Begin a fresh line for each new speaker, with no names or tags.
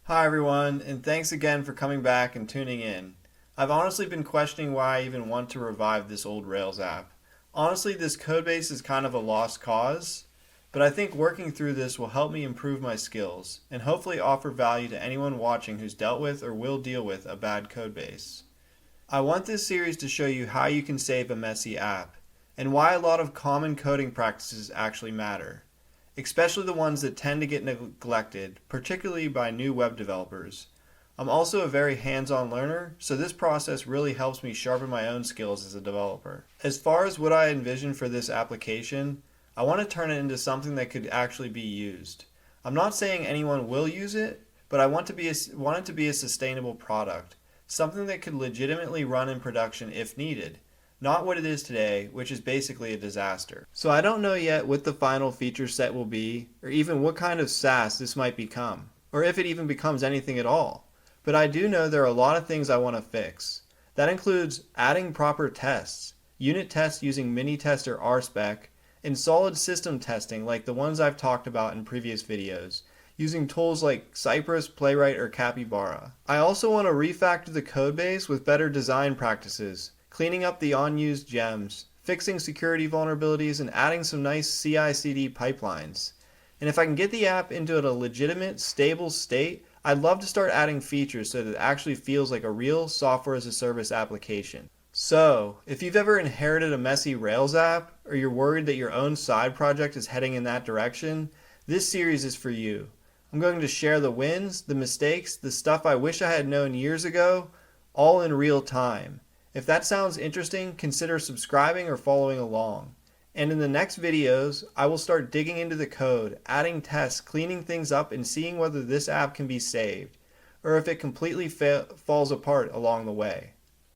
Hi everyone, and thanks again for coming back and tuning in. I've honestly been questioning why I even want to revive this old Rails app. Honestly, this codebase is kind of a lost cause, but I think working through this will help me improve my skills and hopefully offer value to anyone watching who's dealt with or will deal with a bad codebase. I want this series to show you how you can save a messy app and why a lot of common coding practices actually matter, especially the ones that tend to get neglected, particularly by new web developers. I'm also a very hands-on learner, so this process really helps me sharpen my own skills as a developer. As far as what I envision for this application, I want to turn it into something that could actually be used. I'm not saying anyone will use it, but I want it to be a sustainable product, something that could legitimately run in production if needed, not what it is today, which is basically a disaster. So I don't know yet what the final feature set will be, or even what kind of SaaS this might become, or if it even becomes anything at all. But I do know there are a lot of things I want to fix. That includes adding proper tests, unit tests using Minitest or RSpec, and solid system testing like the ones I've talked about in previous videos, using tools like Cypress, Playwright, or Capybara. I also want to refactor the codebase with better design practices, cleaning up the unused gems, fixing security vulnerabilities, and adding some nice CI/CD pipelines. And if I can get the app into a legitimate, stable state, I'd love to start adding features so that it actually feels like a real software as a service application. So, if you've ever inherited a messy Rails app, or you're worried that your own side project is heading in that direction, this series is for you. I'm going to share the wins, the mistakes, the stuff I wish I had known years ago, all in real time. If that sounds interesting, consider subscribing or following along. And in the next videos, I will start digging into the code, adding tests, cleaning things up, and seeing whether this app can be saved, or if it completely falls apart along the way.